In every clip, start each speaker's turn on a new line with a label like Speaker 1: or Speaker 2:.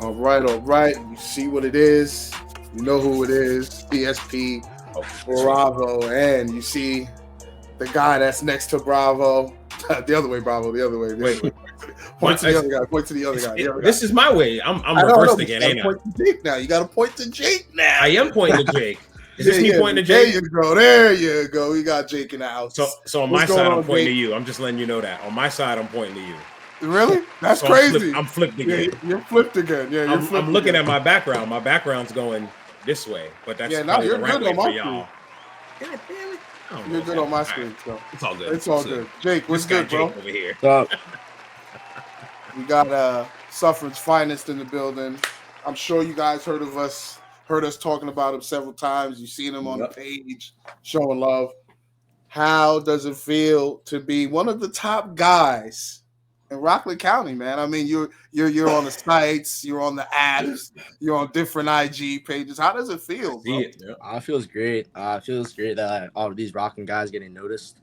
Speaker 1: All right, all right. You see what it is. You know who it is. ESP
Speaker 2: Oh,
Speaker 1: Bravo. And you see the guy that's next to Bravo. The other way, Bravo. The other way. The other
Speaker 2: wait.
Speaker 1: way. Point to the other guy. Point to the other
Speaker 2: It's,
Speaker 1: guy. The
Speaker 2: it,
Speaker 1: other guy.
Speaker 2: this is my way. I'm
Speaker 1: I don't know.
Speaker 2: reversed
Speaker 1: But you
Speaker 2: again,
Speaker 1: got
Speaker 2: ain't
Speaker 1: to
Speaker 2: I?
Speaker 1: point to Jake now. You got to point to Jake now.
Speaker 2: I am pointing to Jake. Is this me pointing to
Speaker 1: There
Speaker 2: Jake?
Speaker 1: you go. There you go. We got Jake in the house.
Speaker 2: So on
Speaker 1: What's
Speaker 2: my
Speaker 1: going
Speaker 2: side, I'm
Speaker 1: on,
Speaker 2: pointing
Speaker 1: Jake?
Speaker 2: to you. I'm just letting you know that. On my side, I'm pointing to you.
Speaker 1: Really? That's
Speaker 2: So
Speaker 1: crazy.
Speaker 2: I'm flipped
Speaker 1: Yeah,
Speaker 2: again.
Speaker 1: you're flipped again. Yeah, you're flipped
Speaker 2: I'm looking
Speaker 1: again.
Speaker 2: at my background. My background's going this way, but that's
Speaker 1: Yeah, now
Speaker 2: probably
Speaker 1: you're
Speaker 2: the right
Speaker 1: good
Speaker 2: way
Speaker 1: on
Speaker 2: for
Speaker 1: my
Speaker 2: y'all.
Speaker 1: screen.
Speaker 2: God damn it. I don't know
Speaker 1: You're
Speaker 2: what's
Speaker 1: good on
Speaker 2: happening.
Speaker 1: my
Speaker 2: All
Speaker 1: screen,
Speaker 2: right.
Speaker 1: so
Speaker 2: It's all good.
Speaker 1: it's all
Speaker 2: So,
Speaker 1: good. Jake, what's
Speaker 2: this guy
Speaker 1: good, bro?
Speaker 2: Jake over here.
Speaker 3: So
Speaker 1: We got Suffrage finest in the building. I'm sure you guys heard us talking about him several times. You've seen him on the
Speaker 2: Yep.
Speaker 1: page, showing love. How does it feel to be one of the top guys in Rockland County, man? I mean, you're on the sites, you're on the apps, you're on different IG pages. How does it feel, bro?
Speaker 2: See it. Yep.
Speaker 3: it feels great. It feels great that all of these rocking guys getting noticed.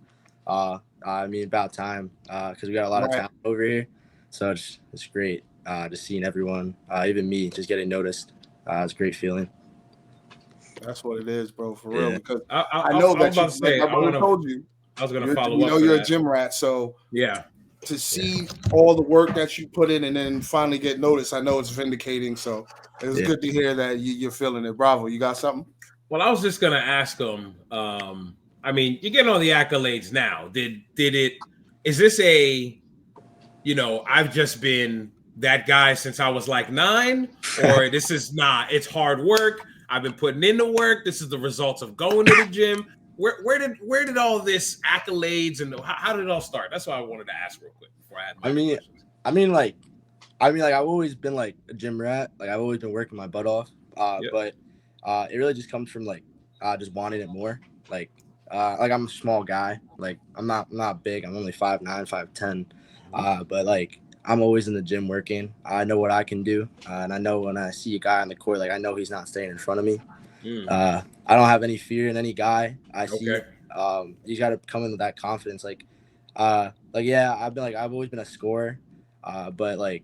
Speaker 3: I mean, about time because we got a lot of
Speaker 1: Right.
Speaker 3: talent over here. So it's great just seeing everyone, even me, just getting noticed. It's a great feeling.
Speaker 1: That's what it is, bro, for real.
Speaker 3: Yeah.
Speaker 1: Because
Speaker 2: I
Speaker 1: I know
Speaker 2: was
Speaker 1: that you,
Speaker 2: about to
Speaker 1: like
Speaker 2: say
Speaker 1: my brother told you,
Speaker 2: I was gonna
Speaker 1: we
Speaker 2: follow up
Speaker 1: know
Speaker 2: to
Speaker 1: you're a
Speaker 2: that.
Speaker 1: gym rat. So
Speaker 2: Yeah.
Speaker 1: to see all the work that you put in and then finally get noticed, I know it's vindicating. So it's
Speaker 3: Yeah.
Speaker 1: good to hear that you're feeling it. Bravo. You got something?
Speaker 2: Well, I was just gonna ask him. I mean, you're getting all the accolades now. Did it? Is this a? I've just been that guy since I was like 9, or this is not. It's hard work. I've been putting in the work. This is the results of going to the gym. Where did all this accolades and how did it all start? That's what I wanted to ask real quick before I had my
Speaker 3: I mean,
Speaker 2: questions.
Speaker 3: I mean, like, I've always been like a gym rat. Like, I've always been working my butt off.
Speaker 2: Yep.
Speaker 3: But it really just comes from like just wanting it more. Like I'm a small guy. Like I'm not big. I'm only 5'9", 5'10". But like I'm always in the gym working. I know what I can do, and I know when I see a guy on the court, like I know he's not staying in front of me. I don't have any fear in any guy I see.
Speaker 2: Okay.
Speaker 3: You got to come in with that confidence. Yeah, I've always been a scorer, but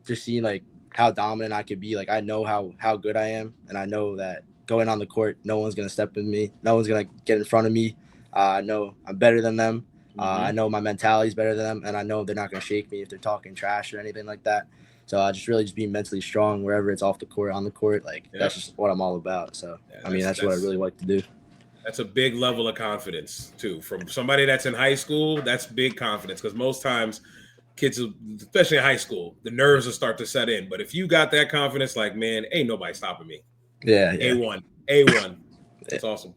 Speaker 3: just seeing like how dominant I could be. Like I know how good I am, and I know that going on the court, no one's gonna step in me, no one's gonna get in front of me. I know I'm better than them. I know my mentality is better than them, and I know they're not gonna shake me if they're talking trash or anything like that. So I just being mentally strong wherever it's off the court, on the court. Like that's just what I'm all about. So
Speaker 2: Yeah,
Speaker 3: I mean that's what I really like to do.
Speaker 2: That's a big level of confidence too. From somebody that's in high school, that's big confidence because most times kids, especially in high school, the nerves will start to set in. But if you got that confidence, like, man, ain't nobody stopping me.
Speaker 3: Yeah.
Speaker 2: A1. That's awesome.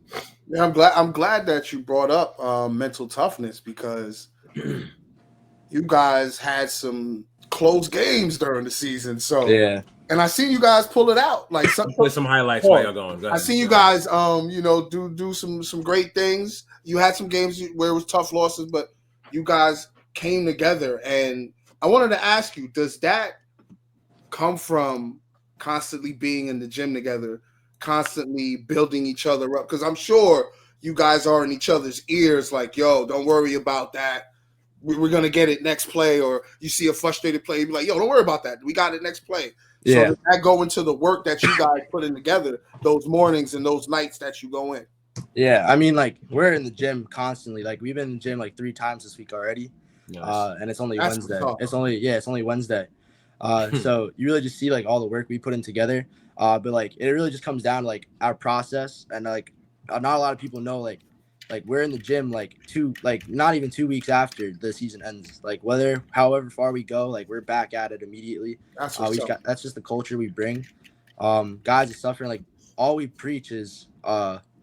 Speaker 1: Yeah, I'm glad that you brought up mental toughness because you guys had some close games during the season. So
Speaker 3: Yeah.
Speaker 1: and I seen you guys pull it out. Like
Speaker 2: Put some highlights while y'all going. Go
Speaker 1: I
Speaker 2: ahead.
Speaker 1: seen you guys do some great things. You had some games where it was tough losses, but you guys came together. And I wanted to ask you, does that come from constantly being in the gym together, constantly building each other up? Because I'm sure you guys are in each other's ears like, yo, don't worry about that. We're going to get it next play. Or you see a frustrated player, you be like, yo, don't worry about that. We got it next play. So
Speaker 3: Yeah.
Speaker 1: does that go into the work that you guys put in together, those mornings and those nights that you go in?
Speaker 3: Yeah, I mean, like we're in the gym constantly. Like we've been in the gym like 3 times this week already,
Speaker 2: Nice.
Speaker 3: and it's only
Speaker 1: That's
Speaker 3: Wednesday.
Speaker 1: what's up.
Speaker 3: It's only Wednesday. So you really just see like all the work we put in together. But like it really just comes down to like our process, and like not a lot of people know like we're in the gym not even 2 weeks after the season ends. Like however far we go, like we're back at it immediately.
Speaker 1: That's what's up.
Speaker 3: That's just the culture we bring. Guys are suffering. Like all we preach is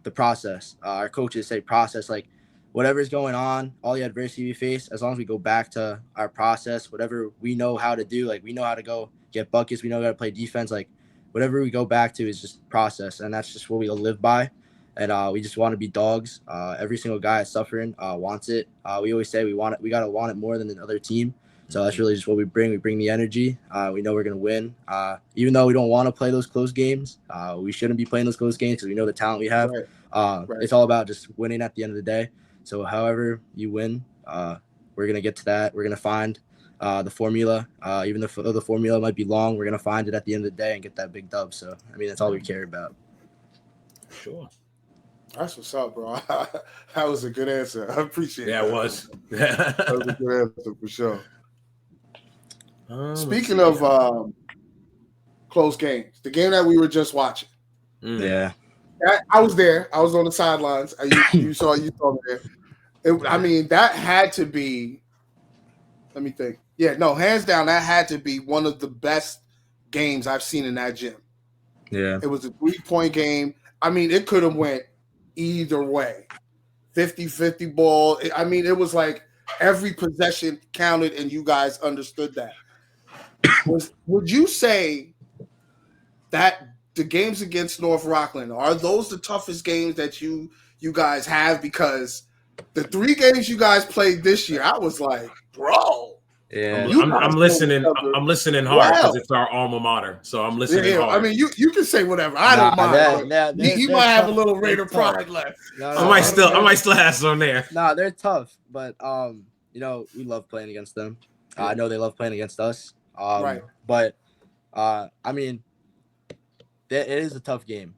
Speaker 3: the process. Our coaches say process, like whatever's going on, all the adversity we face, as long as we go back to our process, whatever we know how to do, like we know how to go get buckets, we know how to play defense, like whatever we go back to is just process, and that's just what we live by. And we just want to be dogs. Every single guy is suffering, wants it. We always say we gotta want it more than the other team. So that's really just what we bring. We bring the energy. We know we're going to win. Even though we don't want to play those close games, we shouldn't be playing those close games because we know the talent we have.
Speaker 1: Right.
Speaker 3: It's all about just winning at the end of the day. So however you win, we're going to get to that. We're going to find the formula. Even if the formula might be long, we're gonna find it at the end of the day and get that big dub. So I mean, that's all we care about.
Speaker 2: Sure.
Speaker 1: That's what's up, bro. That was a good answer. I appreciate
Speaker 2: Yeah,
Speaker 1: that.
Speaker 2: it was.
Speaker 1: That was a good answer for sure.
Speaker 2: Let's
Speaker 1: Speaking
Speaker 2: see.
Speaker 1: of close games, the game that we were just watching,
Speaker 3: Yeah.
Speaker 1: I was there. I was on the sidelines. You saw me there. I mean, that had to be. Let me think. Yeah, no, hands down, that had to be one of the best games I've seen in that gym.
Speaker 3: Yeah.
Speaker 1: It was a 3-point game. I mean, it could have went either way. 50-50 ball. I mean, it was like every possession counted, and you guys understood that. Would you say that the games against North Rockland, are those the toughest games that you guys have? Because the 3 games you guys played this year, I was like, bro.
Speaker 3: Yeah.
Speaker 2: I'm listening. I'm listening hard because it's our alma mater. So I'm listening hard.
Speaker 1: I mean, you can say whatever. I don't mind. He might have a little Raider pride left.
Speaker 2: I might still have some there.
Speaker 3: Nah, they're tough, but you know, we love playing against them. I know they love playing against us.
Speaker 1: Right.
Speaker 3: But I mean, it is a tough game.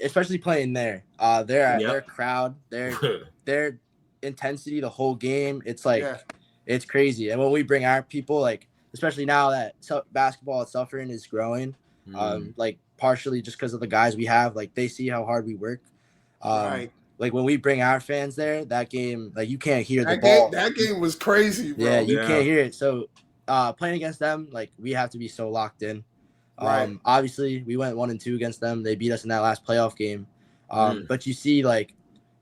Speaker 3: Especially playing there. Their crowd, their intensity, the whole game. It's like it's crazy. And when we bring our people, like especially now that basketball at Suffering is growing, like partially just because of the guys we have, like they see how hard we work.
Speaker 1: Right.
Speaker 3: Like when we bring our fans there, that game, like you can't hear the ball.
Speaker 1: That game was crazy, bro.
Speaker 3: Yeah, you can't hear it. So playing against them, like we have to be so locked in. Obviously, we went 1-2 against them. They beat us in that last playoff game. But you see, like,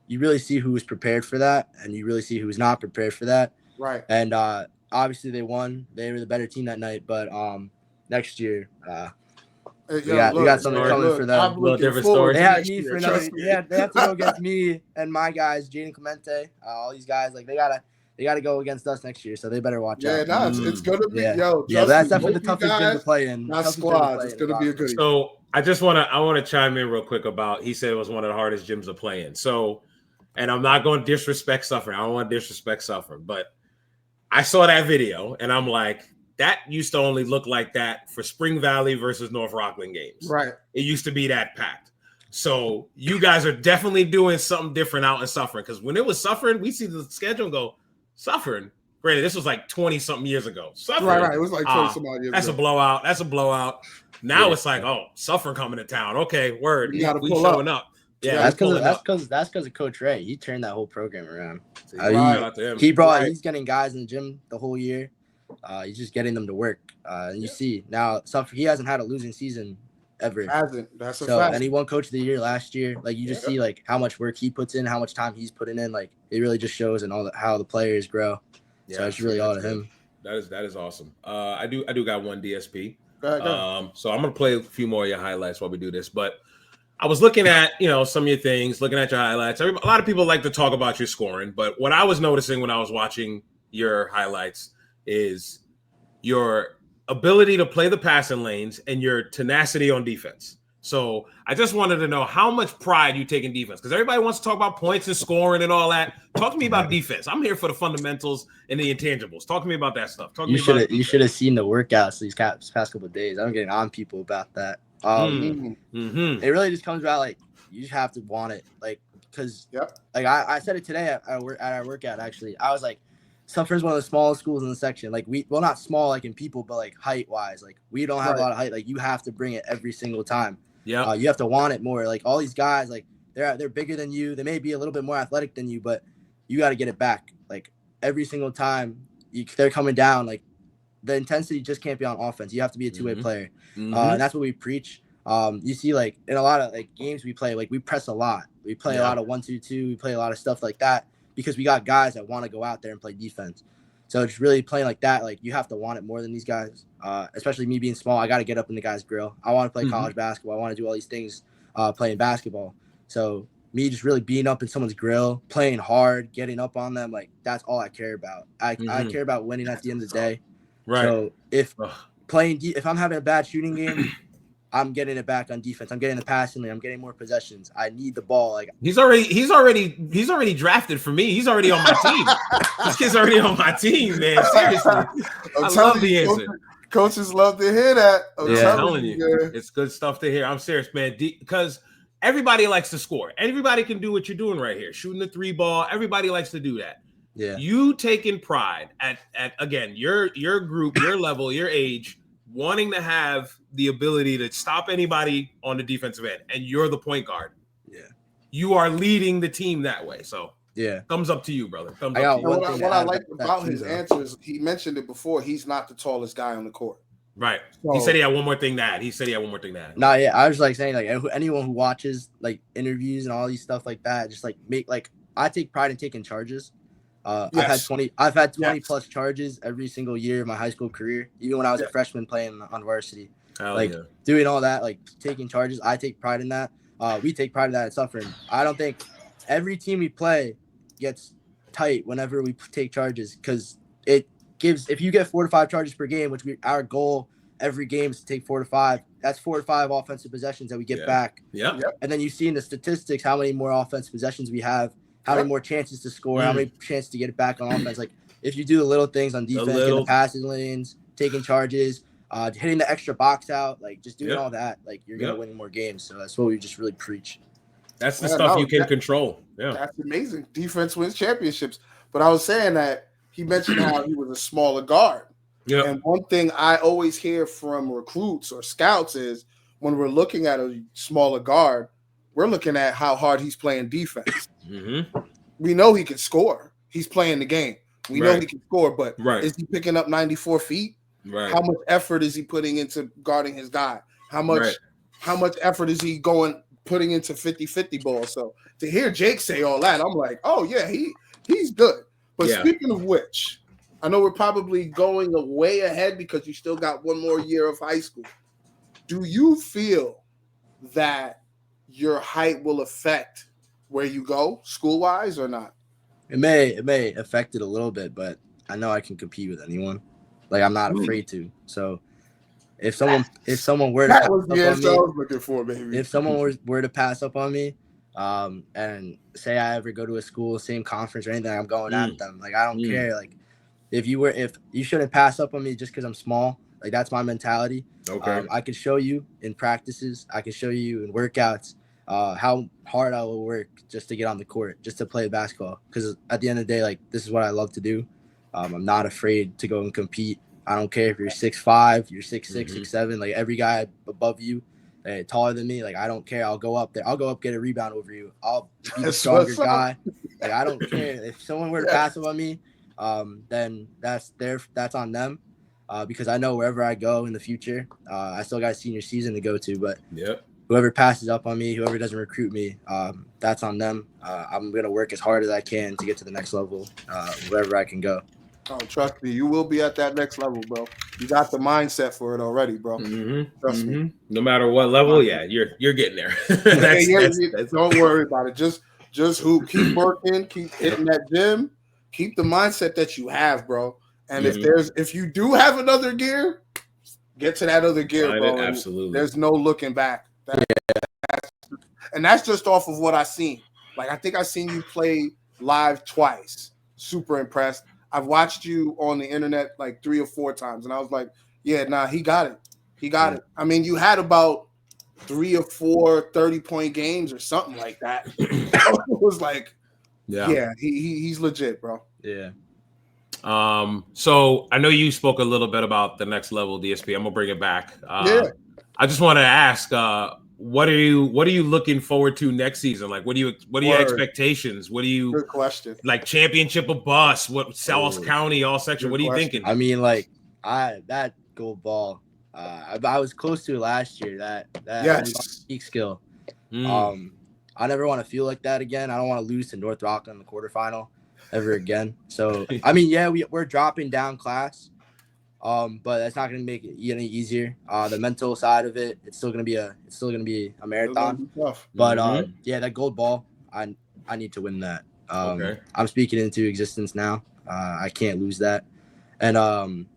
Speaker 3: you really see who was prepared for that, and you really see who was not prepared for that.
Speaker 1: Right.
Speaker 3: And obviously, they won. They were the better team that night. But next year, we got something coming for them.
Speaker 2: A little different story.
Speaker 3: They have me for another. They have to go against me and my guys, Jaden Clemente. All these guys, like they gotta go against us next year, so they better watch out.
Speaker 1: Yeah, no, it's gonna be
Speaker 3: that's definitely the toughest game to play in.
Speaker 1: That squad, it's gonna be a good.
Speaker 2: So I want to chime in real quick about. He said it was one of the hardest gyms to play in. So, and I'm not going to disrespect Suffering. I don't want to disrespect Suffering, but I saw that video and I'm like, that used to only look like that for Spring Valley versus North Rockland games.
Speaker 1: Right.
Speaker 2: It used to be that packed. So you guys are definitely doing something different out in Suffering, because when it was Suffering, we see the schedule and go, Suffering. Granted, this was like 20-something years ago. Suffering. Right.
Speaker 1: It was like 20-some odd years
Speaker 2: That's
Speaker 1: ago.
Speaker 2: That's a blowout. Now it's like, oh, Suffering coming to town. Okay, word. We showing up. Yeah,
Speaker 3: that's because of Coach Ray. He turned that whole program around. He's getting guys in the gym the whole year. He's just getting them to work. And you see now, he hasn't had a losing season ever.
Speaker 1: That's a fact.
Speaker 3: And he won Coach of the Year last year. Like you just see like how much work he puts in, how much time he's putting in. Like it really just shows in how the players grow. So it's really all to him.
Speaker 2: That is awesome. I do got one DSP. So I'm gonna play a few more of your highlights while we do this. But I was looking at some of your things, looking at your highlights. A lot of people like to talk about your scoring, but what I was noticing when I was watching your highlights is your ability to play the passing lanes and your tenacity on defense. So I just wanted to know how much pride you take in defense, because everybody wants to talk about points and scoring and all that. Talk to me about defense. I'm here for the fundamentals and the intangibles. Talk to me about that stuff. You
Speaker 3: should have seen the workouts these past couple of days. I'm getting on people about that. It really just comes about like you just have to want it, like because like I said it today at our workout. Actually, I was like, Suffering's one of the smallest schools in the section. Like not small like in people, but like height wise, like we don't have a lot of height. Like you have to bring it every single time. Yeah, you have to want it more. Like all these guys, like they're bigger than you. They may be a little bit more athletic than you, but you got to get it back. Like every single time they're coming down, like the intensity just can't be on offense. You have to be a two-way player. And that's what we preach. You see, like in a lot of like games we play, like we press a lot. We play a lot of 1-2-2. We play a lot of stuff like that because we got guys that want to go out there and play defense. So it's really playing like that. Like you have to want it more than these guys. Especially me being small, I got to get up in the guy's grill. I want to play college basketball. I want to do all these things playing basketball. So me just really being up in someone's grill, playing hard, getting up on them, like that's all I care about. I care about winning at the end of the day. Right. So if I'm having a bad shooting game, I'm getting it back on defense. I'm getting the passing lane. I'm getting more possessions. I need the ball. Like
Speaker 2: he's already drafted for me. He's already on my team. This kid's already on my team, man. Seriously, I love the answer.
Speaker 1: Coaches love to hear that.
Speaker 2: I'm telling you, it's good stuff to hear. I'm serious, man, because everybody likes to score. Everybody can do what you're doing right here, shooting the 3 ball. Everybody likes to do that.
Speaker 3: Yeah,
Speaker 2: you taking pride at again your group, your level, your age, wanting to have the ability to stop anybody on the defensive end, and you're the point guard.
Speaker 3: Yeah,
Speaker 2: you are leading the team that way. So
Speaker 3: yeah,
Speaker 2: thumbs up to you, brother. Thumbs
Speaker 1: I
Speaker 2: up to you.
Speaker 1: What I like about his answers, he mentioned it before. He's not the tallest guy on the court.
Speaker 2: Right. So, he said he had one more thing to add.
Speaker 3: No, yeah, I was like saying like anyone who watches like interviews and all these stuff like that, just like I take pride in taking charges.
Speaker 1: Yes.
Speaker 3: I've had 20 plus charges every single year of my high school career, even when I was a freshman playing on varsity. Doing all that, like taking charges, I take pride in that. We take pride in that at Suffering. I don't think every team we play gets tight whenever we take charges, because it gives, if you get 4 to 5 charges per game, which our goal every game is to take 4 to 5. That's 4 to 5 offensive possessions that we get back.
Speaker 2: Yeah.
Speaker 3: And then you see in the statistics how many more offensive possessions we have, how many more chances to score, how many chances to get it back on offense. Like if you do the little things on defense, getting the passing lanes, taking charges, hitting the extra box out, like just doing all that, like you're gonna win more games. So that's what we just really preach.
Speaker 2: That's the stuff you can control. Yeah,
Speaker 1: that's amazing. Defense wins championships. But I was saying that he mentioned how he was a smaller guard. Yeah. And one thing I always hear from recruits or scouts is when we're looking at a smaller guard, we're looking at how hard he's playing defense.
Speaker 2: Mm-hmm.
Speaker 1: We know he can score. He's playing the game. We know he can score, but is he picking up 94 feet?
Speaker 2: Right.
Speaker 1: How much effort is he putting into guarding his guy? How much effort is he putting into 50-50 balls? So to hear Jake say all that, I'm like, oh yeah, he's good. But speaking of which, I know we're probably going way ahead because you still got one more year of high school. Do you feel that your height will affect where you go school-wise or not?
Speaker 3: It may affect it a little bit, but I know I can compete with anyone. Like I'm not afraid to. So if someone were to pass up on me,
Speaker 1: I was looking for, baby.
Speaker 3: If someone were to pass up on me, and say I ever go to a school, same conference or anything, I'm going at them. Like I don't care. Like if you shouldn't pass up on me just because I'm small. Like that's my mentality.
Speaker 2: Okay.
Speaker 3: I can show you in practices. I can show you in workouts how hard I will work just to get on the court, just to play basketball. Because at the end of the day, like this is what I love to do. I'm not afraid to go and compete. I don't care if you're 6'5", you're 6'6", 6'7". Like every guy above you, taller than me, like I don't care. I'll go up there. I'll go up, get a rebound over you. I'll be the stronger guy. Like I don't care if someone were to pass up on me. Then that's on them. Because I know wherever I go in the future, I still got a senior season to go to. But whoever passes up on me, whoever doesn't recruit me, that's on them. I'm gonna work as hard as I can to get to the next level, wherever I can go.
Speaker 1: Oh, trust me, you will be at that next level, bro. You got the mindset for it already, bro. Trust me.
Speaker 2: No matter what level, you're getting there.
Speaker 1: Don't worry about it. Just hoop, keep working, keep hitting that gym, keep the mindset that you have, bro. And if you do have another gear, get to that other gear, bro.
Speaker 2: Absolutely.
Speaker 1: There's no looking back. And that's just off of what I seen. Like I think I seen you play live twice. Super impressed. I've watched you on the internet like 3 or 4 times, and I was like, yeah, nah, he got it. He got it. I mean, you had about 3 or 4 30-point games or something like that. It was like, he's legit, bro.
Speaker 3: Yeah.
Speaker 2: So I know you spoke a little bit about the next level DSP. I'm gonna bring it back. I just want to ask, what are you looking forward to next season? Like, what are your expectations? What do you?
Speaker 1: Good question.
Speaker 2: Like championship of bus? What South County all section? What are you thinking?
Speaker 3: I mean, like that gold ball. I was close to it last year. That peak skill. I never want to feel like that again. I don't want to lose to North Rockland in the quarterfinal ever again. So I mean, we're dropping down class, but that's not going to make it any easier. The mental side of it, it's still going to be a marathon. But that gold ball, I need to win that. I'm speaking into existence now. I can't lose that, and I'm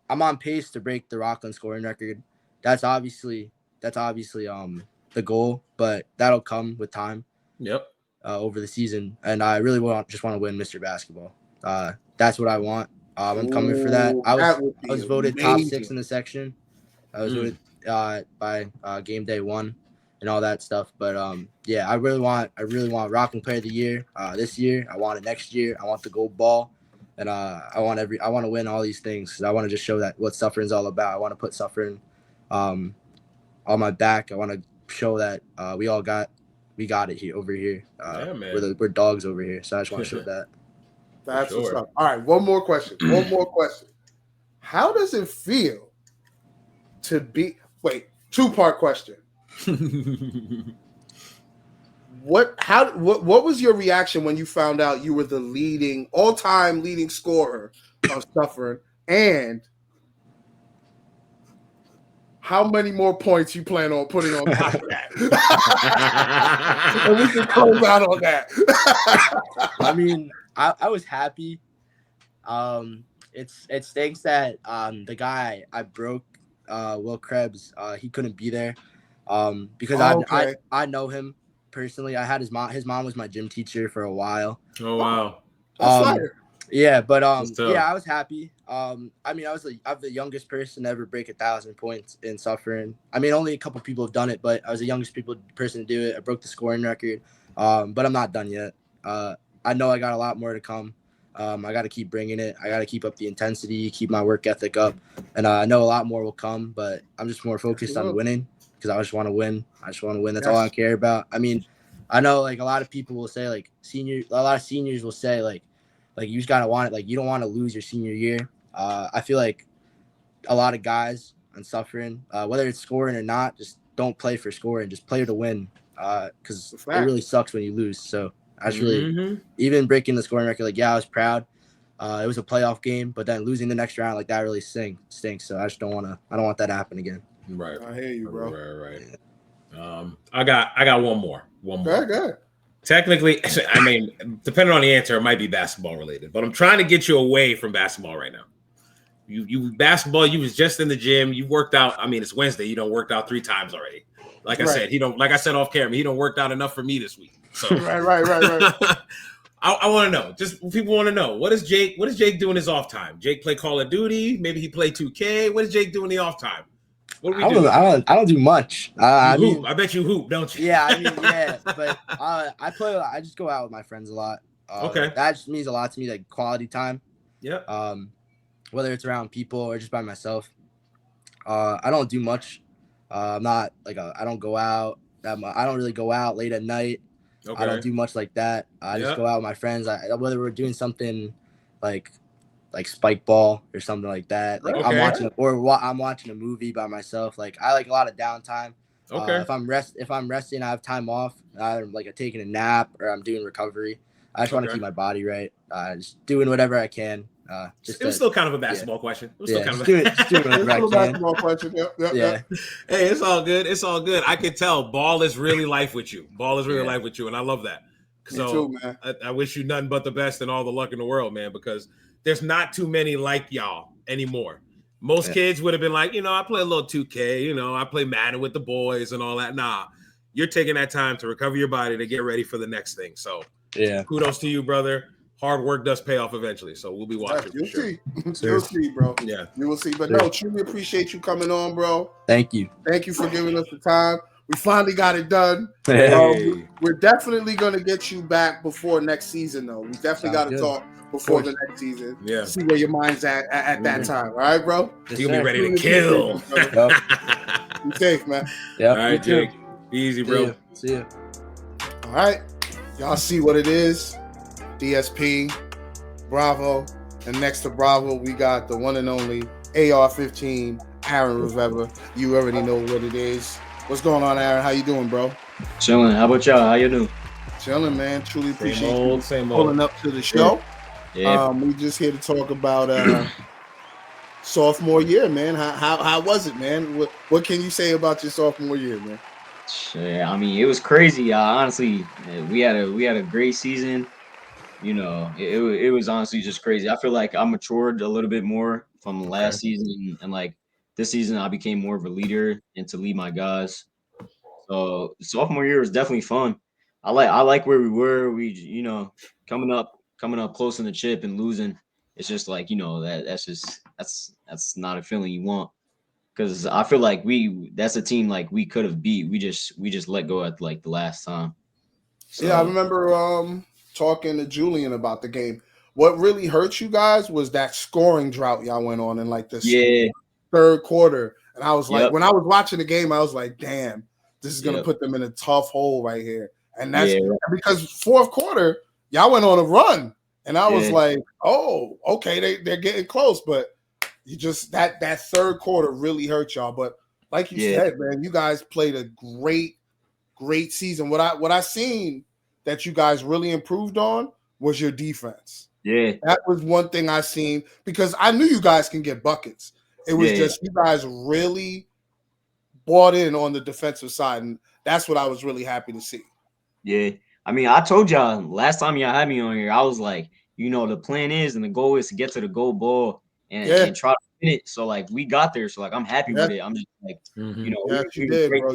Speaker 3: on pace to break the Rockland scoring record. that's obviously the goal, but that'll come with time.
Speaker 2: Yep.
Speaker 3: Over the season, and I really just want to win Mr. Basketball. That's what I want. I'm coming for that.
Speaker 1: Ooh,
Speaker 3: I
Speaker 1: that would
Speaker 3: was
Speaker 1: be
Speaker 3: voted top 6
Speaker 1: amazing.
Speaker 3: in the section. I was voted by game day 1 and all that stuff. But yeah, I really want Rockland Player of the Year this year. I want it next year. I want the gold ball, and I want to win all these things because I want to just show that what Suffering's all about. I want to put Suffering on my back. I want to show that we got it here over here.
Speaker 2: Yeah, man.
Speaker 3: We're dogs over here, so I just want to show that.
Speaker 1: That's
Speaker 2: sure.
Speaker 1: what's up. All right, one more question. How does it feel to be? Wait, 2-part question. What was your reaction when you found out you were the all-time leading scorer of Suffering, and how many more points you plan on putting on top of that? And we can close out on that.
Speaker 3: I mean, I was happy. It stinks that the guy I broke, Will Krebs, he couldn't be there. Because I know him personally. I had his mom was my gym teacher for a while.
Speaker 2: Oh wow.
Speaker 1: That's fire.
Speaker 3: Yeah, but
Speaker 2: yeah,
Speaker 3: I was happy. I'm the youngest person to ever break 1,000 points in Suffering. I mean, only a couple people have done it, but I was the youngest person to do it. I broke the scoring record, but I'm not done yet. I know I got a lot more to come. I got to keep bringing it. I got to keep up the intensity, keep my work ethic up, and I know a lot more will come. But I'm just more focused on winning because I just want to win. That's all I care about. I mean, I know like a lot of people will say like a lot of seniors will say like you just gotta want it. Like you don't want to lose your senior year. I feel like a lot of guys on Suffering, whether it's scoring or not, just don't play for scoring. Just play to win. Because it really sucks when you lose. So I just really, even breaking the scoring record, like yeah, I was proud. It was a playoff game, but then losing the next round, like that really stinks. So I don't want that to happen again.
Speaker 2: Right.
Speaker 1: I hear you, bro.
Speaker 2: Right. I got one more.
Speaker 1: Good.
Speaker 2: Technically, I mean, depending on the answer, it might be basketball related, but I'm trying to get you away from basketball right now. You basketball, you was just in the gym, you worked out. I mean, it's Wednesday, you don't worked out 3 times already. Like I said off camera, he don't worked out enough for me this week. So
Speaker 1: right.
Speaker 2: I want to know, just people want to know, what does Jake do in his off time? Jake play Call of Duty? Maybe he play 2K? What does Jake do in the off time? What do we do?
Speaker 3: I don't do much.
Speaker 2: I bet you hoop, don't you?
Speaker 3: Yeah, I mean, yeah, but I just go out with my friends a lot.
Speaker 2: Okay,
Speaker 3: that just means a lot to me, like quality time.
Speaker 2: Yeah.
Speaker 3: Whether it's around people or just by myself. I don't do much. I'm not like I don't go out. I don't really go out late at night. Okay. I don't do much like that. I just go out with my friends. Whether we're doing something like spike ball or something like that. Like I'm watching a movie by myself. Like I like a lot of downtime.
Speaker 2: Okay.
Speaker 3: If I'm resting, I have time off. I'm like taking a nap or I'm doing recovery. I just want to keep my body right. Just doing whatever I can.
Speaker 2: It was still kind of a basketball question. It was still kind of
Speaker 3: doing whatever I can.
Speaker 1: Basketball question. Yep.
Speaker 2: Hey, it's all good. It's all good. I can tell ball is really life with you. Ball is really life with you, and I love that. So
Speaker 1: me too, man.
Speaker 2: I wish you nothing but the best and all the luck in the world, man, because there's not too many like y'all anymore. Most kids would have been like, I play a little 2K, I play Madden with the boys and all that. Nah, you're taking that time to recover your body to get ready for the next thing. So kudos to you, brother. Hard work does pay off eventually. So we'll be watching.
Speaker 1: You'll see. You'll see, bro.
Speaker 2: Yeah.
Speaker 1: You will see. But no, truly appreciate you coming on, bro.
Speaker 3: Thank you.
Speaker 1: Thank you for giving us the time. We finally got it done.
Speaker 2: Hey.
Speaker 1: We're definitely going to get you back before next season, though. We definitely got to talk before the next season.
Speaker 2: Yeah.
Speaker 1: See where your mind's at that time. All right, bro?
Speaker 2: You'll be ready to kill.
Speaker 1: Be safe, man.
Speaker 3: Yeah.
Speaker 2: All right, Jake. Be easy, bro.
Speaker 3: See ya.
Speaker 1: All right. Y'all see what it is. DSP, Bravo, and next to Bravo, we got the one and only AR-15, Aaron Rivera. You already know what it is. What's going on, Aaron? How you doing, bro?
Speaker 4: Chilling. How about y'all? How you doing?
Speaker 1: Chilling, man. Truly appreciate you
Speaker 2: same
Speaker 1: pulling up to the show.
Speaker 4: Yeah.
Speaker 1: We just here to talk about sophomore year, man. How was it, man? What can you say about your sophomore year, man?
Speaker 4: I mean, it was crazy. Honestly, we had a great season. It was honestly just crazy. I feel like I matured a little bit more from last season, and like this season I became more of a leader and to lead my guys. So sophomore year was definitely fun. I like where we were. We coming up close in the chip and losing. It's just like that's not a feeling you want because I feel like that's a team like we could have beat. We just let go at like the last time.
Speaker 1: Yeah, I
Speaker 4: So
Speaker 1: remember talking to Julian about the game. What really hurt you guys was that scoring drought y'all went on in like this
Speaker 4: yeah,
Speaker 1: third quarter. And I was like,
Speaker 4: yep,
Speaker 1: when I was watching the game, I was like, damn, this is gonna
Speaker 4: yep,
Speaker 1: put them in a tough hole right here. And that's
Speaker 4: yeah,
Speaker 1: because fourth quarter, y'all went on a run. And I was
Speaker 4: yeah,
Speaker 1: like, oh, okay, they're getting close, but you just that third quarter really hurt y'all. But like you
Speaker 4: yeah,
Speaker 1: said, man, you guys played a great season. What I seen that you guys really improved on was your defense.
Speaker 4: yeah,
Speaker 1: That was one thing I seen because I knew you guys can get buckets. It was
Speaker 4: yeah,
Speaker 1: just you guys really bought in on the defensive side, and that's what I was really happy to see.
Speaker 4: yeah. I mean, I told y'all last time y'all had me on here, I was like, the plan is and the goal is to get to the goal ball and
Speaker 1: Yeah,
Speaker 4: and try to win it. So like we got there. So like I'm happy
Speaker 1: yeah,
Speaker 4: with it. I'm just like,
Speaker 2: Mhm.
Speaker 1: yes, you
Speaker 4: we were
Speaker 1: did,
Speaker 4: great.
Speaker 1: bro.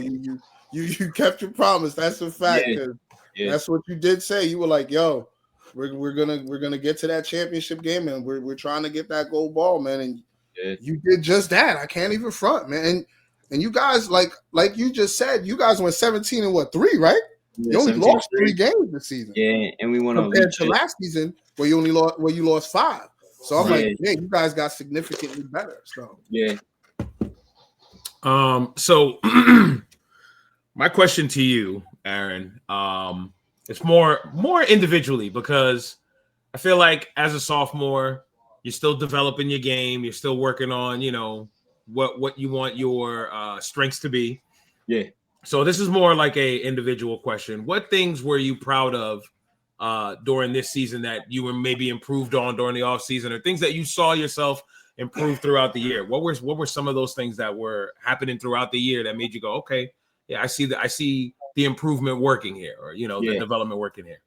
Speaker 1: You kept your promise. That's a fact
Speaker 4: Yeah,
Speaker 1: because
Speaker 4: yeah,
Speaker 1: that's what you did say. You were like, "Yo, we're gonna get to that championship game, and we're trying to get that gold ball, man." And
Speaker 4: yeah,
Speaker 1: you did just that. I can't even front, man. And you guys, like you just said, you guys went 17 and what 3, right?
Speaker 4: yeah.
Speaker 1: You only
Speaker 4: 17
Speaker 1: lost 3
Speaker 4: 3.
Speaker 1: games this season
Speaker 4: Yeah, and we won a league
Speaker 1: compared to
Speaker 4: chip.
Speaker 1: last season where you lost 5. So I'm
Speaker 2: Right.
Speaker 1: like,
Speaker 4: Yeah,
Speaker 1: yeah, you guys got significantly better. So
Speaker 4: yeah,
Speaker 2: So my question to you, Aaron, it's more individually because I feel like as a sophomore, you're still developing your game. You're still working on, what you want your strengths to be.
Speaker 4: yeah.
Speaker 2: So this is more like a individual question. What things were you proud of during this season that you were maybe improved on during the off season, or things that you saw yourself improve throughout the year? What were some of those things that were happening throughout the year that made you go, okay, yeah, I see the improvement working here, or the
Speaker 4: Yeah.
Speaker 2: development working here?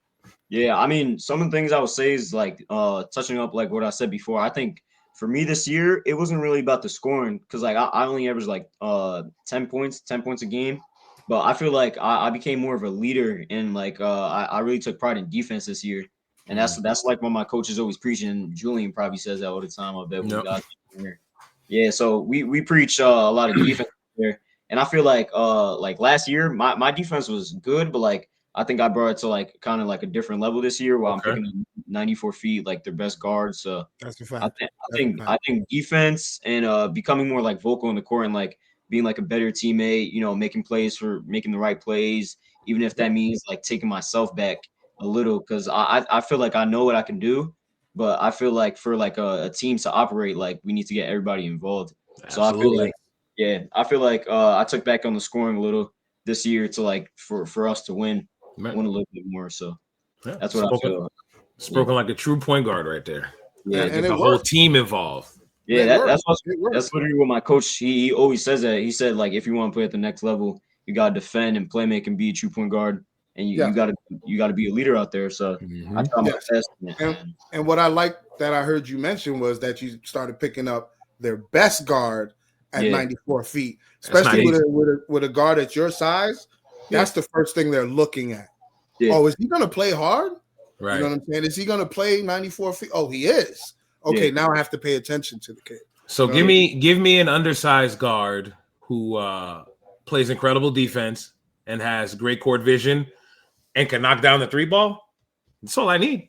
Speaker 4: Yeah, I mean, some of the things I would say is like touching up like what I said before. I think for me this year, it wasn't really about the scoring because like I only averaged like 10 points, 10 points a game. But I feel like I became more of a leader and like I really took pride in defense this year. And that's like what my coach is always preaching. And Julian probably says that all the time, I bet when he
Speaker 2: Yep.
Speaker 4: got here. Yeah, so we preach a lot of defense there. And I feel like last year my defense was good, but like I think I brought it to like kind of like a different level this year while I'm
Speaker 2: Okay.
Speaker 4: picking up 94 feet, like their best guards. So
Speaker 1: that's a
Speaker 4: I
Speaker 1: fact.
Speaker 4: think I
Speaker 1: That's a
Speaker 4: think I
Speaker 1: fact.
Speaker 4: think defense and becoming more like vocal in the court and like being like a better teammate, making the right plays, even if that means like taking myself back a little because I feel like I know what I can do, but I feel like for like a team to operate, like we need to get everybody involved. So I feel
Speaker 2: Absolutely.
Speaker 4: like I feel like I took back on the scoring a little this year to like for us to
Speaker 2: Man,
Speaker 4: win a little bit more. So
Speaker 2: yeah.
Speaker 4: that's what I
Speaker 2: Spoken
Speaker 4: feel. Yeah,
Speaker 2: spoken like a true point guard right there.
Speaker 4: yeah,
Speaker 2: Got to
Speaker 1: And
Speaker 2: get
Speaker 1: it
Speaker 2: the whole
Speaker 1: worked.
Speaker 2: team involved.
Speaker 1: And
Speaker 4: yeah.
Speaker 1: it
Speaker 4: That,
Speaker 1: worked.
Speaker 4: that's what
Speaker 1: It worked.
Speaker 4: that's literally what my coach he always says that. He said like if you want to play at the next level, you gotta defend and play make and be a true point guard, and you
Speaker 1: Yes.
Speaker 4: gotta be a leader out there. So I
Speaker 2: Mhm.
Speaker 4: try my
Speaker 1: Yes.
Speaker 4: best. Man.
Speaker 1: And what I like that I heard you mention was that you started picking up their best guard at
Speaker 4: Yeah,
Speaker 1: 94 feet,
Speaker 2: That's not
Speaker 1: especially with
Speaker 2: easy.
Speaker 1: a guard at your size.
Speaker 4: yeah,
Speaker 1: That's the first thing they're looking at.
Speaker 4: yeah,
Speaker 1: Oh, is he going to play hard? You know
Speaker 2: Right.
Speaker 1: what I'm saying? Is he going to play 94 feet? Oh, he is.
Speaker 4: yeah,
Speaker 1: Okay, now I have to pay attention to the kid.
Speaker 2: So
Speaker 1: You know
Speaker 2: give
Speaker 1: what I mean?
Speaker 2: me an undersized guard who plays incredible defense and has great court vision and can knock down the 3 ball. That's all I need.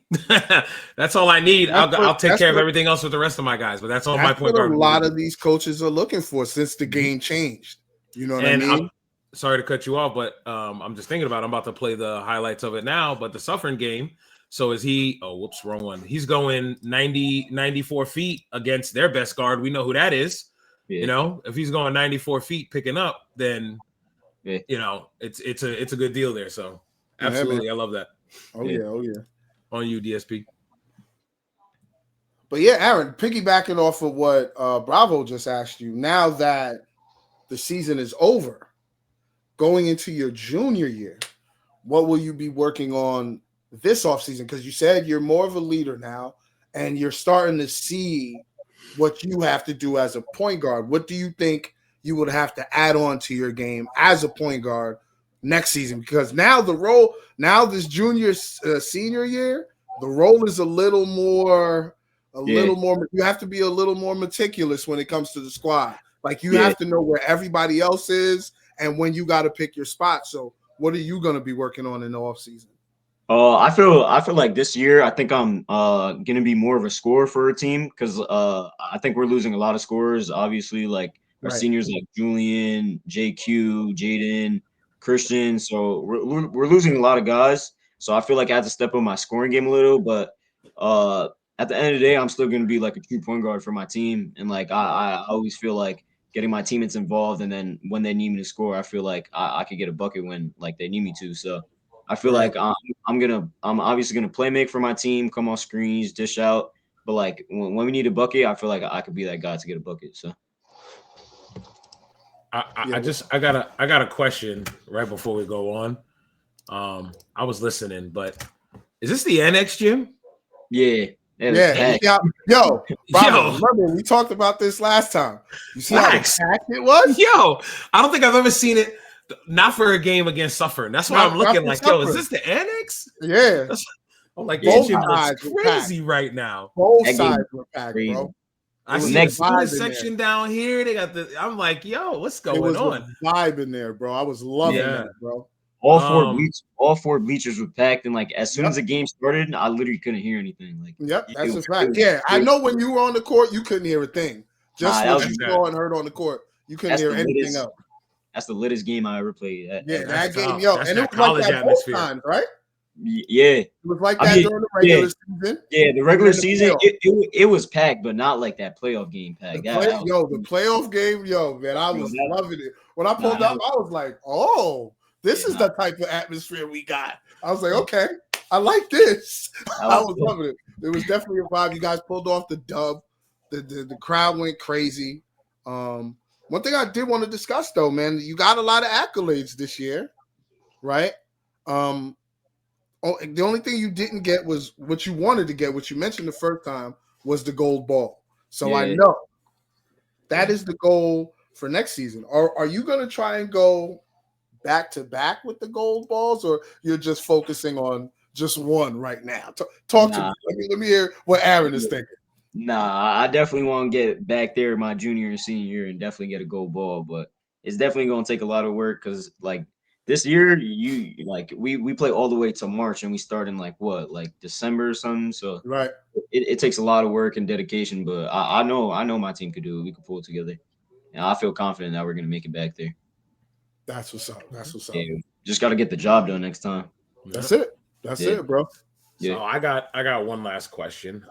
Speaker 2: That's all I need. I'll take care of everything else with the rest of my guys, but that's all my
Speaker 1: That's
Speaker 2: point
Speaker 1: what a
Speaker 2: guard really
Speaker 1: lot
Speaker 2: do.
Speaker 1: of these coaches are looking for since the
Speaker 2: Mhm.
Speaker 1: game changed. You know what I
Speaker 2: And I'm
Speaker 1: mean?
Speaker 2: sorry to cut you off, but I'm just thinking about. I'm about to play the highlights of it now. But the Suffering game. So is he? Oh, whoops, wrong one. He's going 94 feet against their best guard. We know who that is.
Speaker 4: yeah,
Speaker 2: If he's going 94 feet picking up, then
Speaker 4: yeah,
Speaker 2: it's a good deal there. So
Speaker 1: Yeah, man.
Speaker 2: absolutely, I love that.
Speaker 1: Oh
Speaker 4: yeah.
Speaker 1: yeah, oh yeah.
Speaker 2: On you, DSP.
Speaker 1: But yeah, Aaron, piggybacking off of what Bravo just asked you, now that the season is over, going into your junior year, what will you be working on this offseason? Because you said you're more of a leader now and you're starting to see what you have to do as a point guard. What do you think you would have to add on to your game as a point guard next season? Because now this junior senior year, the role is a little more. You have to be a little more meticulous when it comes to the squad. Like you have to know where everybody else is and when you got to pick your spot. So, what are you going to be working on in the offseason?
Speaker 4: I feel like this year I think I'm gonna be more of a scorer for a team because I think we're losing a lot of scorers. Obviously, like our seniors like Julian, JQ, Jaden, Christian. So we're losing a lot of guys. So I feel like I have to step up my scoring game a little. But at the end of the day, I'm still gonna be like a true point guard for my team. And like I always feel like getting my teammates involved, and then when they need me to score, I feel like I could get a bucket when like they need me to. So I feel like I'm obviously gonna play make for my team, come off screens, dish out. But like when we need a bucket, I feel like I could be that guy to get a bucket. So
Speaker 2: I got a question right before we go on. I was listening, but is this the annex gym?
Speaker 4: Yeah.
Speaker 1: Yo, remember we talked about this last time. You see how packed it was?
Speaker 2: Yo, I don't think I've ever seen it. Not for a game against Suffern. That's why I'm looking like, yo, is this the annex?
Speaker 1: Yeah.
Speaker 2: I'm like, this gym looks crazy right now.
Speaker 1: Both sides were packed, bro.
Speaker 2: I see the student section down here. They got I'm like, yo, what's going on?
Speaker 1: Vibe in there, bro. I was loving that, bro.
Speaker 4: All four bleachers were packed, and like as soon as the game started, I literally couldn't hear anything. Like,
Speaker 1: that's a fact. Yeah, I know when you were on the court, you couldn't hear a thing. Just what you saw and heard on the court, you couldn't hear anything else.
Speaker 4: That's the littest game I ever played.
Speaker 1: That game, yo, and it was like that both times, right?
Speaker 4: Yeah,
Speaker 1: it was like that during the regular season.
Speaker 4: Yeah, the regular season, it was packed, but not like that playoff game packed.
Speaker 1: The playoff game, man, I was loving it. When I pulled up, I was like, oh. This is the type of atmosphere we got. I was like, okay, I like this. I was loving it. There was definitely a vibe. You guys pulled off the dub. The crowd went crazy. One thing I did want to discuss, though, man, you got a lot of accolades this year, right? The only thing you didn't get was what you wanted to get, what you mentioned the first time, was the gold ball. So I know that is the goal for next season. Are you going to try and go back to back with the gold balls, or you're just focusing on just one right now? Talk to me. Let me hear what Aaron is thinking.
Speaker 4: Nah, I definitely want to get back there my junior and senior year and definitely get a gold ball, but it's definitely going to take a lot of work because like this year we play all the way to March and we start in like December or something. So it takes a lot of work and dedication, but I know my team could do it. We could pull it together, and I feel confident that we're going to make it back there.
Speaker 1: That's what's up.
Speaker 4: Yeah, just got to get the job done next time.
Speaker 1: That's it, bro.
Speaker 2: Yeah. So I got one last question.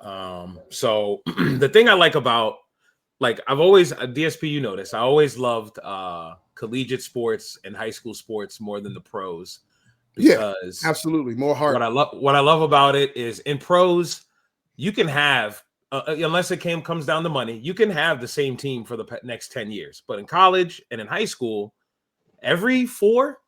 Speaker 2: So the thing I like about, like, I've always DSP, you know this, I always loved collegiate sports and high school sports more than the pros. Because
Speaker 1: absolutely more hard.
Speaker 2: What I love about it is in pros, you can have unless it comes down to money, you can have the same team for the next 10 years. But in college and in high school, every 4,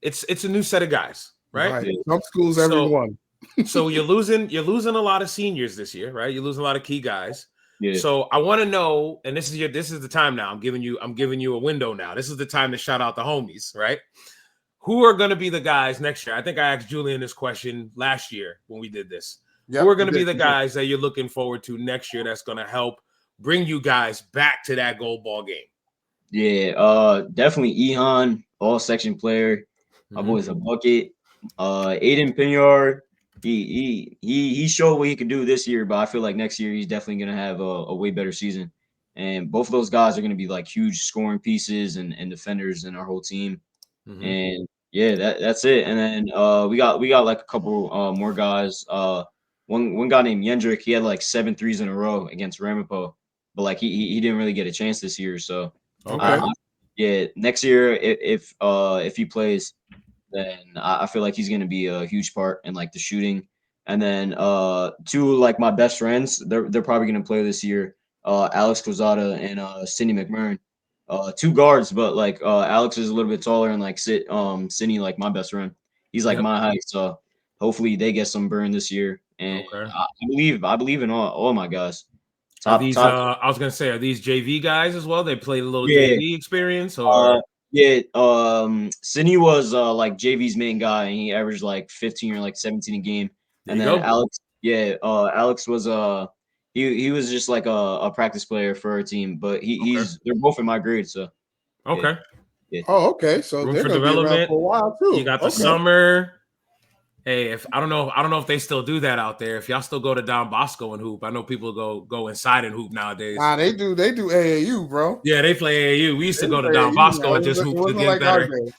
Speaker 2: it's a new set of guys, right?
Speaker 1: Some schools, every one.
Speaker 2: So you're losing a lot of seniors this year, right? You're losing a lot of key guys.
Speaker 4: Yeah.
Speaker 2: So I want to know, and this is the time now. I'm giving you a window now. This is the time to shout out the homies, right? Who are going to be the guys next year? I think I asked Julian this question last year when we did this. Who are going to be the guys that you're looking forward to next year that's going to help bring you guys back to that gold ball game?
Speaker 4: Yeah, definitely Ehan, all section player. My boy's a bucket. Aiden Pinyard, he showed what he could do this year, but I feel like next year he's definitely gonna have a way better season. And both of those guys are gonna be like huge scoring pieces and defenders in our whole team. And yeah, that's it. And then we got like a couple more guys. One guy named Yendrick, he had like 7 threes in a row against Ramapo, but like he didn't really get a chance this year. So next year if he plays, then I feel like he's gonna be a huge part in like the shooting. And then 2 like my best friends, they're probably gonna play this year. Alex Quezada and Sidney McMurrin. 2 guards, but like Alex is a little bit taller and like Sidney, like my best friend. He's like my height, so hopefully they get some burn this year. And I believe in all my guys.
Speaker 2: Are these
Speaker 4: top.
Speaker 2: I was gonna say, are these JV guys as well? They played a little
Speaker 4: Yeah.
Speaker 2: JV experience, or
Speaker 4: Yeah. Sydney was like JV's main guy, and he averaged like 15 or like 17 a game.
Speaker 2: there
Speaker 4: And
Speaker 2: you
Speaker 4: then
Speaker 2: go.
Speaker 4: Alex, Alex was he was just like a practice player for our team, but they're both in my grade, so yeah.
Speaker 2: Okay.
Speaker 4: Yeah.
Speaker 1: Oh, okay. So
Speaker 2: Room
Speaker 1: they're
Speaker 2: for
Speaker 1: gonna be around
Speaker 2: development.
Speaker 1: for a while
Speaker 2: You
Speaker 1: too.
Speaker 2: got the
Speaker 1: Okay.
Speaker 2: summer. Hey, if I don't know if they still do that out there. If y'all still go to Don Bosco and hoop, I know people go inside and hoop nowadays.
Speaker 1: Nah, they do AAU, bro.
Speaker 2: Yeah, they play AAU. We used to
Speaker 1: They
Speaker 2: go to
Speaker 1: play
Speaker 2: Don
Speaker 1: AAU
Speaker 2: Bosco
Speaker 1: now.
Speaker 2: and just
Speaker 1: It
Speaker 2: hoop to
Speaker 1: wasn't
Speaker 2: get
Speaker 1: like our
Speaker 2: better.
Speaker 1: day.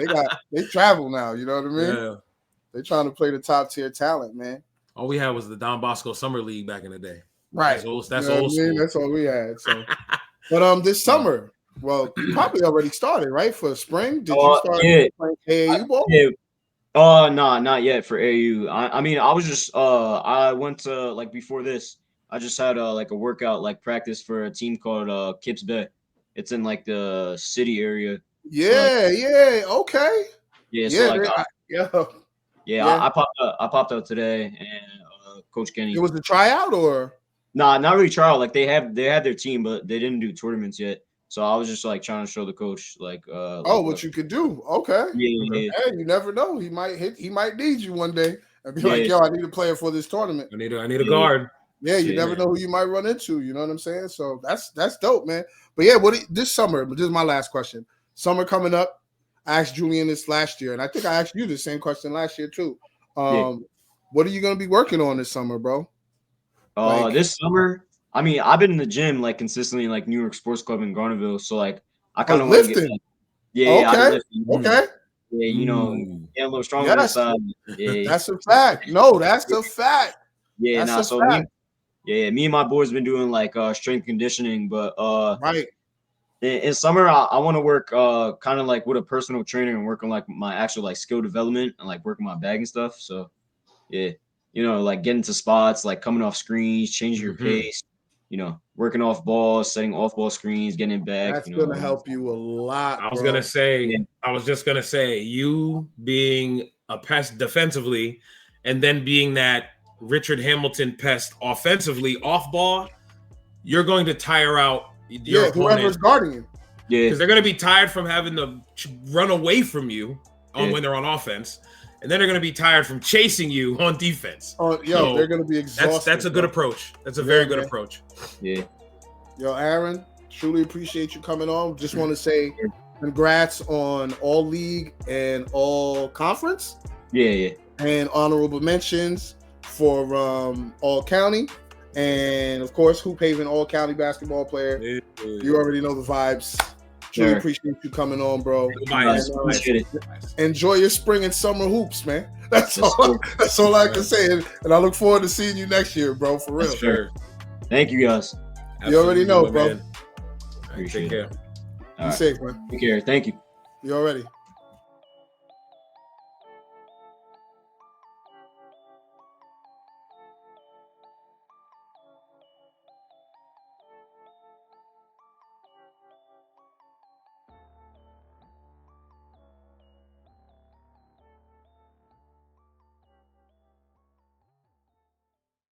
Speaker 1: Yeah, they travel now. You know what I mean?
Speaker 2: Yeah.
Speaker 1: They trying to play the top tier talent, man.
Speaker 2: All we had was the Don Bosco Summer League back in the day.
Speaker 1: Right.
Speaker 2: That's old
Speaker 1: You know what I mean?
Speaker 2: school.
Speaker 1: That's all we had. So, but this summer, well, you probably already started, right? For spring, did you start playing AAU ball?
Speaker 4: Yeah. No, not yet for AU. I mean, I was just I went to like before this. I just had like a workout like practice for a team called Kips Bay. It's in like the city area.
Speaker 1: Yeah, yeah, okay.
Speaker 4: Yeah, so like
Speaker 1: yeah.
Speaker 4: I popped out today, and Coach Kenny.
Speaker 1: It was a tryout or
Speaker 4: Nah, not really tryout. Like they had their team, but they didn't do tournaments yet. So I was just like trying to show the coach like
Speaker 1: what you could do. Okay.
Speaker 4: Yeah.
Speaker 1: Hey, you never know. He might need you one day and be like, yo, I need a player for this tournament.
Speaker 2: I need a guard.
Speaker 1: Yeah, you never know who you might run into. You know what I'm saying? So that's dope, man. But yeah, this summer, this is my last question. Summer coming up. I asked Julian this last year, and I think I asked you the same question last year too. What are you gonna be working on this summer, bro?
Speaker 4: This summer, I mean, I've been in the gym like consistently in like New York Sports Club in Garnerville. So like I kind of want to get
Speaker 1: okay. Okay.
Speaker 4: Yeah, you know, get a little stronger on the side. Yeah.
Speaker 1: That's a fact. No, that's a fact.
Speaker 4: Yeah,
Speaker 1: that's a fact.
Speaker 4: Me and my boys been doing like strength conditioning, but
Speaker 1: right.
Speaker 4: In summer I want to work kind of like with a personal trainer and work on like my actual like skill development and like working my bag and stuff. So yeah, you know, like getting to spots, like coming off screens, changing your pace, you know, working off balls, setting off ball screens, getting it back.
Speaker 1: That's gonna help you a lot.
Speaker 2: I was just gonna say, you being a pest defensively, and then being that Richard Hamilton pest offensively off ball, you're going to tire out your opponent.
Speaker 1: Whoever's guarding you.
Speaker 4: Yeah,
Speaker 2: because they're going to be tired from having to run away from you when they're on offense, and then they're going to be tired from chasing you on defense.
Speaker 1: Oh, so they're going to be exhausted.
Speaker 2: That's a good approach. That's a very good approach.
Speaker 4: Yeah.
Speaker 1: Yo, Aaron, truly appreciate you coming on. Just want to say congrats on all league and all conference.
Speaker 4: Yeah.
Speaker 1: And honorable mentions for all county. And of course, Hoop Haven all county basketball player. You already know the vibes. Truly appreciate you coming on, bro. Enjoy your spring and summer hoops, man. That's all I can say. And I look forward to seeing you next year, bro. For real.
Speaker 2: Sure.
Speaker 4: Thank you, guys.
Speaker 1: You already know, bro.
Speaker 2: Take care.
Speaker 1: Be safe, man.
Speaker 4: Take care. Thank you.
Speaker 1: You already.